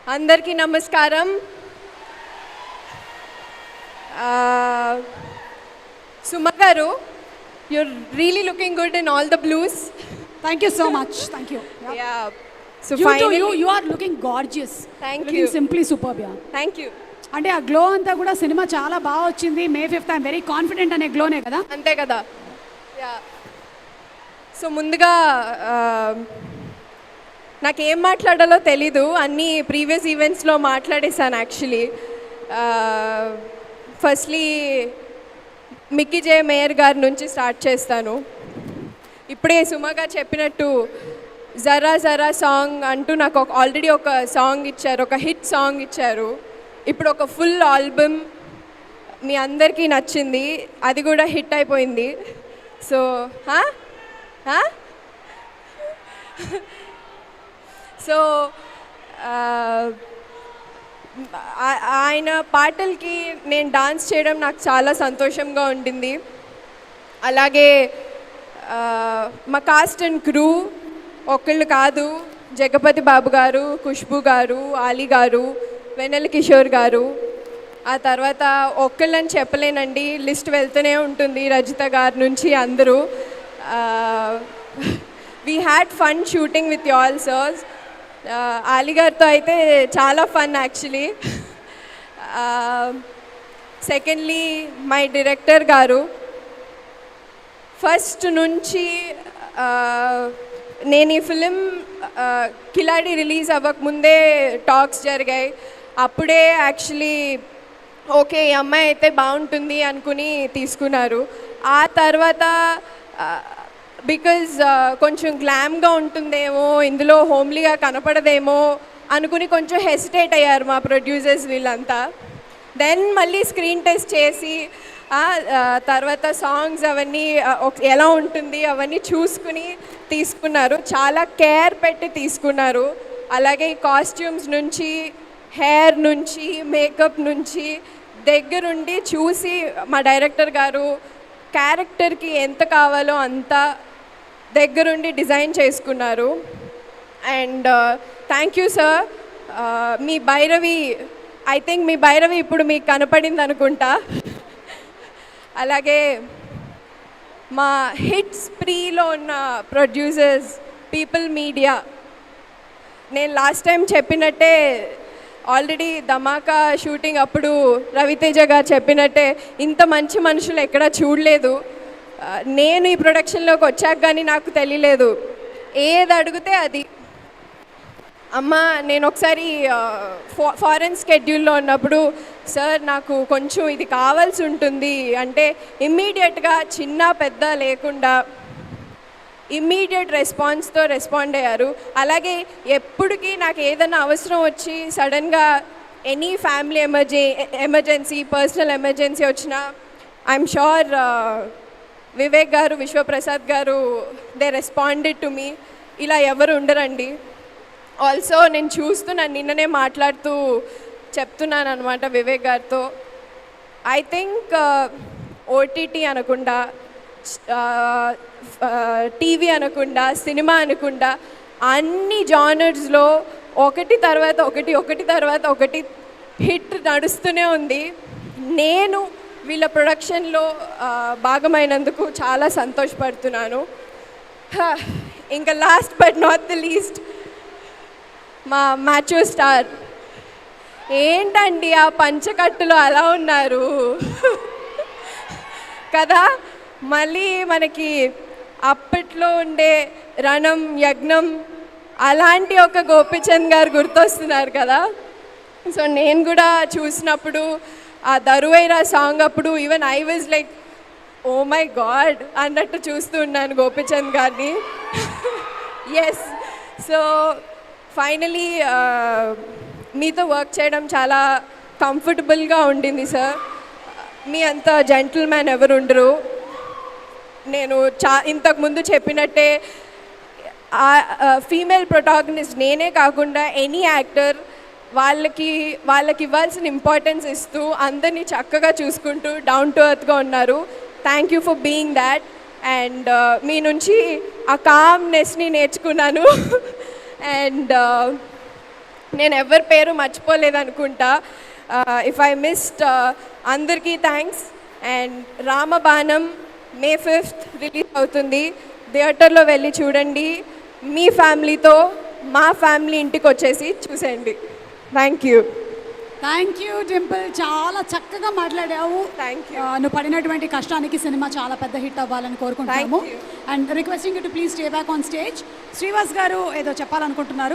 అందరికీ నమస్కారం. సుమ గారు, you're really looking good in all the blues. Thank you so much. Thank you. Yeah. So You finally, too, you are looking gorgeous. Thank looking you. Simply superb. Yeah. Thank you. అంటే ఆ glow అంతా కూడా cinema చాలా బాగా వచ్చింది. May 5th I'm very confident అనే గ్లోనే కదా. అంతే కదా. యా. సో ముందుగా నాకేం మాట్లాడాలో తెలీదు. అన్ని ప్రీవియస్ ఈవెంట్స్లో మాట్లాడేశాను యాక్చువల్లీ. ఫస్ట్లీ మిక్కీ జే మేయర్ గారి నుంచి స్టార్ట్ చేస్తాను. ఇప్పుడే సుమ గారు చెప్పినట్టు జరా జరా సాంగ్ అంటూ నాకు ఆల్రెడీ ఒక సాంగ్ ఇచ్చారు, ఒక హిట్ సాంగ్ ఇచ్చారు. ఇప్పుడు ఒక ఫుల్ ఆల్బమ్ మీ అందరికీ నచ్చింది, అది కూడా హిట్ అయిపోయింది. సో సో ఆయన పాటలకి నేను డాన్స్ చేయడం నాకు చాలా సంతోషంగా ఉండింది. అలాగే మా కాస్ట్ అండ్ క్రూ ఒకళ్ళు కాదు, జగపతి బాబు గారు, ఖుష్బు గారు, ఆలీ గారు, వెన్నెల కిషోర్ గారు, ఆ తర్వాత ఒక్కళ్ళని చెప్పలేనండి, లిస్ట్ వెళ్తూనే ఉంటుంది, రజిత గారి నుంచి అందరూ. We had fun shooting with you all sirs. Ali గారితో అయితే చాలా fun actually. Secondly my director గారు, ఫస్ట్ నుంచి నేను ఈ ఫిలిం కిలాడి రిలీజ్ అవ్వకముందే టాక్స్ జరిగాయి. అప్పుడే యాక్చువల్లీ ఓకే ఈ అమ్మాయి అయితే బాగుంటుంది అనుకుని తీసుకున్నారు. ఆ తర్వాత బికాజ్ కొంచెం గ్లామ్గా ఉంటుందేమో, ఇందులో హోమ్లీగా కనపడదేమో అనుకుని కొంచెం హెసిటేట్ అయ్యారు మా ప్రొడ్యూసర్స్ వీళ్ళంతా. దెన్ మళ్ళీ స్క్రీన్ టెస్ట్ చేసి తర్వాత సాంగ్స్ అవన్నీ ఎలా ఉంటుంది అవన్నీ చూసుకుని తీసుకున్నారు. చాలా కేర్ పెట్టి తీసుకున్నారు. అలాగే కాస్ట్యూమ్స్ నుంచి, హెయిర్ నుంచి, మేకప్ నుంచి దగ్గరుండి చూసి మా డైరెక్టర్ గారు క్యారెక్టర్కి ఎంత కావాలో అంత దగ్గరుండి డిజైన్ చేసుకున్నారు. And thank you sir. మీ భైరవి, ఐ థింక్ మీ భైరవి ఇప్పుడు మీకు కనపడింది అనుకుంటా. అలాగే మా హిట్ స్ప్రీలో ఉన్న ప్రొడ్యూసర్స్, పీపుల్ మీడియా, నేను లాస్ట్ టైం చెప్పినట్టే ఆల్రెడీ ధమాకా షూటింగ్ అప్పుడు రవితేజ గారు చెప్పినట్టే ఇంత మంచి మనుషులు ఎక్కడా చూడలేదు. నేను ఈ ప్రొడక్షన్లోకి వచ్చాక కానీ నాకు తెలియలేదు, ఏది అడిగితే అది. అమ్మ నేను ఒకసారి ఫారెన్ స్కెడ్యూల్లో ఉన్నప్పుడు సార్ నాకు కొంచెం ఇది కావాల్సి ఉంటుంది అంటే ఇమ్మీడియట్గా చిన్న పెద్ద లేకుండా ఇమ్మీడియట్ రెస్పాన్స్తో రెస్పాండ్ అయ్యారు. అలాగే ఎప్పటికీ నాకు ఏదైనా అవసరం వచ్చి సడన్గా any family emergency, personal emergency వచ్చినా ఐఎమ్ షూర్ వివేక్ గారు, విశ్వప్రసాద్ గారు, దే రెస్పాండెడ్ టు మీ. ఇలా ఎవరు ఉండరండి. ఆల్సో నేను చూస్తున్నాను, నిన్ననే మాట్లాడుతూ చెప్తున్నాను అనమాట వివేక్ గారితో. ఐ థింక్ ఓటీటీ అనకుండా, టీవీ అనకుండా, సినిమా అనకుండా అన్ని జానర్స్లో ఒకటి తర్వాత ఒకటి హిట్ నడుస్తూనే ఉంది. నేను వీళ్ళ ప్రొడక్షన్లో భాగమైనందుకు చాలా సంతోషపడుతున్నాను. ఇంకా last but not the least మా మ్యాచ్యూ స్టార్. ఏంటండి ఆ పంచకట్టులో అలా ఉన్నారు కదా. మళ్ళీ మనకి అప్పట్లో ఉండే రణం, యజ్ఞం అలాంటి ఒక గోపిచంద్ గారు గుర్తొస్తున్నారు కదా. సో నేను కూడా చూసినప్పుడు ఆ దరువైరా సాంగ్ అప్పుడు even I was like oh my god అన్నట్టు చూస్తూ ఉన్నాను గోపిచంద్ గారిని. ఎస్. సో ఫైనలీ మీతో వర్క్ చేయడం చాలా కంఫర్టబుల్గా ఉండింది సార్. మీ అంత జెంటిల్మ్యాన్ ఎవరు ఉండరు. నేను ఇంతకుముందు చెప్పినట్టే ఫీమేల్ ప్రొటాగనిస్ట్ నేనే కాకుండా ఎనీ యాక్టర్ వాళ్ళకి ఇవ్వాల్సిన ఇంపార్టెన్స్ ఇస్తూ అందరినీ చక్కగా చూసుకుంటూ డౌన్ టు ఎర్త్గా ఉన్నారు. Thank you for being that. And మీ నుంచి ఆ కామ్నెస్ని నేర్చుకున్నాను. అండ్ నేను ఎవరి పేరు మర్చిపోలేదనుకుంటా. ఇఫ్ ఐ మిస్డ్ అందరికీ thanks. And Ramabanam May 5th release అవుతుంది. థియేటర్లో వెళ్ళి చూడండి. మీ ఫ్యామిలీతో మా ఫ్యామిలీ ఇంటికి వచ్చేసి చూసేయండి. Thank you. Thank you Dimple, చాలా చక్కగా మాట్లాడావు. Thank you. నువ్వు పడినటువంటి కష్టానికి సినిమా చాలా పెద్ద హిట్ అవ్వాలని కోరుకుంటున్నాము. Thank you. And requesting you to please stay back on stage. Srivas గారు ఏదో చెప్పాలనుకుంటున్నారు.